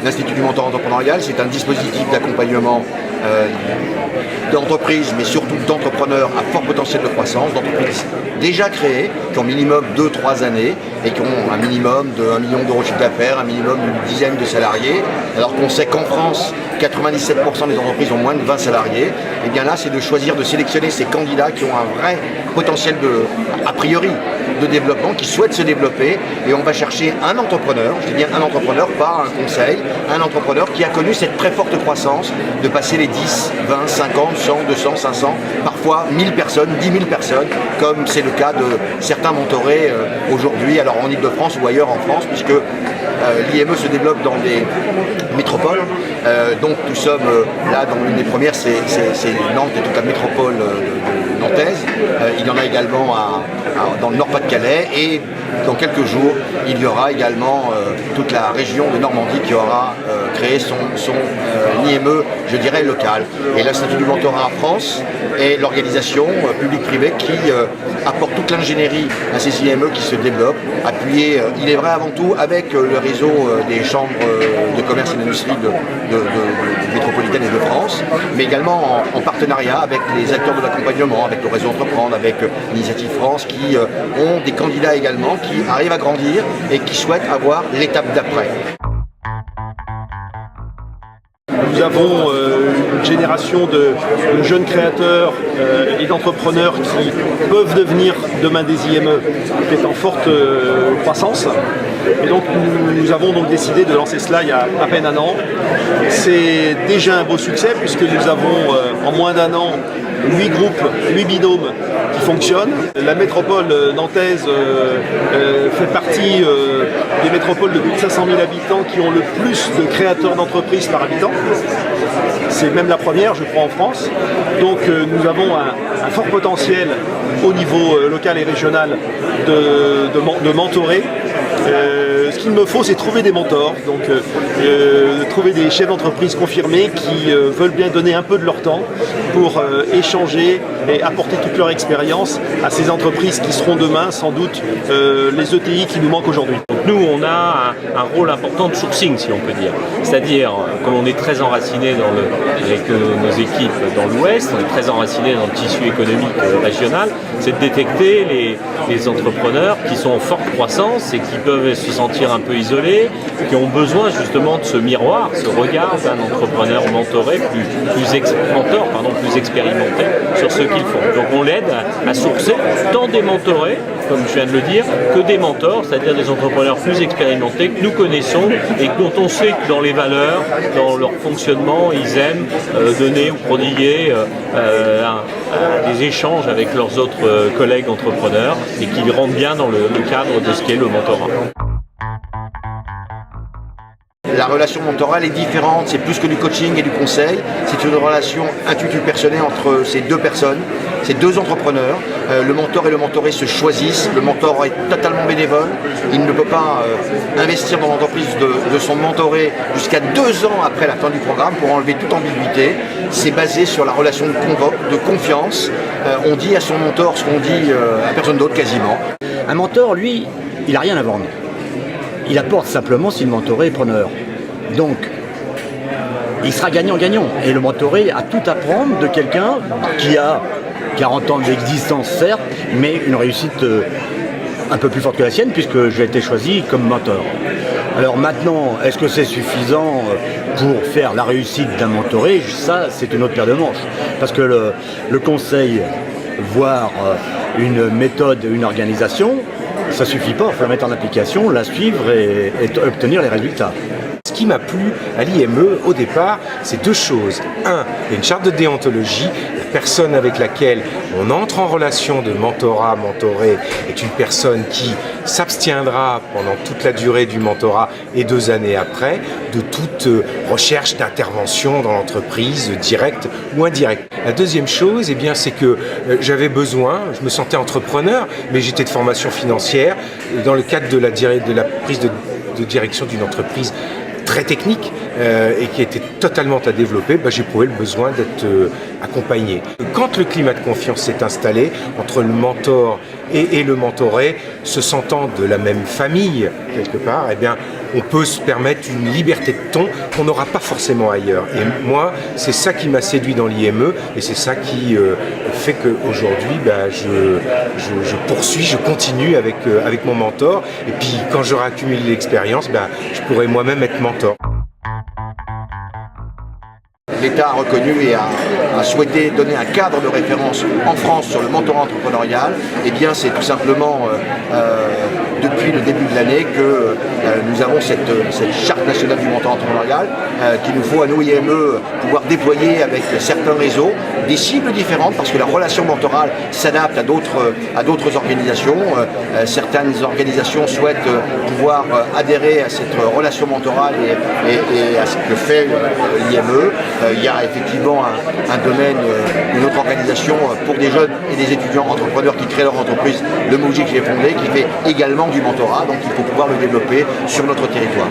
l'Institut du mentor entrepreneurial, c'est un dispositif d'accompagnement d'entreprises, mais surtout d'entrepreneurs à fort potentiel de croissance, d'entreprises déjà créées, qui ont minimum 2-3 années et qui ont un minimum de 1 million d'euros de chiffre d'affaires, un minimum d'une dizaine de salariés, alors qu'on sait qu'en France, 97% des entreprises ont moins de 20 salariés. Et bien là, c'est de choisir, de sélectionner ces candidats qui ont un vrai potentiel a priori, de développement, qui souhaitent se développer, et on va chercher un entrepreneur, je dis bien un entrepreneur, pas un conseil, un entrepreneur qui a connu cette très forte croissance de passer les 10, 20, 50, 100, 200, 500, parfois 1000 personnes, 10 000 personnes, comme c'est le cas de certains mentorés aujourd'hui, alors en Ile-de-France ou ailleurs en France, puisque l'IME se développe dans des métropoles. Donc nous sommes là dans l'une des premières, c'est Nantes et toute la métropole nantaise. Il y en a également dans le Nord-Pas-de-Calais, et dans quelques jours, il y aura également toute la région de Normandie qui aura créé son IME, je dirais, local. Et l'Institut du mentorat en France est l'organisation publique-privée qui apporte toute l'ingénierie à ces IME qui se développent, appuyé, il est vrai avant tout, avec le réseau des chambres de commerce et d'industrie métropolitaine et de France, mais également en partenariat avec les acteurs de l'accompagnement, avec le réseau Entreprendre, avec Initiative France, qui ont des candidats également qui arrivent à grandir et qui souhaitent avoir l'étape d'après. Nous avons une génération de jeunes créateurs et d'entrepreneurs qui peuvent devenir demain des IME, qui est en forte croissance. Et donc nous avons donc décidé de lancer cela il y a à peine un an. C'est déjà un beau succès, puisque nous avons en moins d'un an 8 groupes, 8 binômes qui fonctionnent. La métropole nantaise fait partie des métropoles de plus de 500 000 habitants qui ont le plus de créateurs d'entreprises par habitant. C'est même la première, je crois, en France. Donc nous avons un fort potentiel au niveau local et régional de mentorer. Ce qu'il me faut, c'est trouver des mentors, donc trouver des chefs d'entreprise confirmés qui veulent bien donner un peu de leur temps pour échanger et apporter toute leur expérience à ces entreprises qui seront demain sans doute les ETI qui nous manquent aujourd'hui. Nous, on a un rôle important de sourcing, si on peut dire. C'est-à-dire, comme on est très enraciné avec nos équipes dans l'Ouest, on est très enraciné dans le tissu économique régional, c'est de détecter les entrepreneurs qui sont en forte croissance et qui peuvent se sentir un peu isolés, qui ont besoin justement de ce miroir, ce regard d'un entrepreneur mentoré, plus expérimenté sur ce qu'ils font. Donc on l'aide à sourcer tant des mentorés, comme je viens de le dire, que des mentors, c'est-à-dire des entrepreneurs plus expérimentés que nous connaissons et dont on sait que dans les valeurs, dans leur fonctionnement, ils aiment donner ou prodiguer des échanges avec leurs autres collègues entrepreneurs et qui rentrent bien dans le cadre de ce qu'est le mentorat. La relation mentorale est différente, c'est plus que du coaching et du conseil, c'est une relation intuitive-personnelle entre ces deux personnes, ces deux entrepreneurs. Le mentor et le mentoré se choisissent, le mentor est totalement bénévole, il ne peut pas investir dans l'entreprise de son mentoré jusqu'à 2 ans après la fin du programme pour enlever toute ambiguïté. C'est basé sur la relation de confiance, on dit à son mentor ce qu'on dit à personne d'autre quasiment. Un mentor, lui, il n'a rien à vendre. Il apporte simplement si le mentoré est preneur. Donc, il sera gagnant-gagnant. Et le mentoré a tout à prendre de quelqu'un qui a 40 ans d'existence, certes, mais une réussite un peu plus forte que la sienne, puisque j'ai été choisi comme mentor. Alors maintenant, est-ce que c'est suffisant pour faire la réussite d'un mentoré? Ça, c'est une autre paire de manches. Parce que le conseil, voire une méthode, une organisation, ça ne suffit pas, il faut la mettre en application, la suivre et obtenir les résultats. Ce qui m'a plu à l'IME au départ, c'est 2 choses. 1, il y a une charte de déontologie. La personne avec laquelle on entre en relation de mentorat, mentoré, est une personne qui s'abstiendra pendant toute la durée du mentorat et 2 années après de toute recherche d'intervention dans l'entreprise, directe ou indirecte. La deuxième chose, eh bien, c'est que j'avais besoin, je me sentais entrepreneur, mais j'étais de formation financière. Dans le cadre de la prise de direction d'une entreprise très technique et qui était totalement à développer, j'éprouvais le besoin accompagner. Quand le climat de confiance s'est installé entre le mentor et le mentoré, se sentant de la même famille quelque part, eh bien, on peut se permettre une liberté de ton qu'on n'aura pas forcément ailleurs. Et moi, c'est ça qui m'a séduit dans l'IME et c'est ça qui fait qu'aujourd'hui, je poursuis, je continue avec mon mentor. Et puis, quand j'aurai accumulé l'expérience, je pourrai moi-même être mentor. L'État a reconnu et a souhaité donner un cadre de référence en France sur le mentorat entrepreneurial. Eh bien, c'est tout simplement depuis le début de l'année que nous avons cette charte nationale du mentorat entrepreneurial qu'il nous faut à nous, IME, pouvoir déployer avec certains réseaux, des cibles différentes, parce que la relation mentorale s'adapte à d'autres organisations. Certaines organisations souhaitent pouvoir adhérer à cette relation mentorale et à ce que fait l'IME. Il y a effectivement un domaine, une autre organisation pour des jeunes et des étudiants entrepreneurs qui créent leur entreprise, le MOUJI que j'ai fondé, qui fait également du mentorat, donc il faut pouvoir le développer sur notre territoire.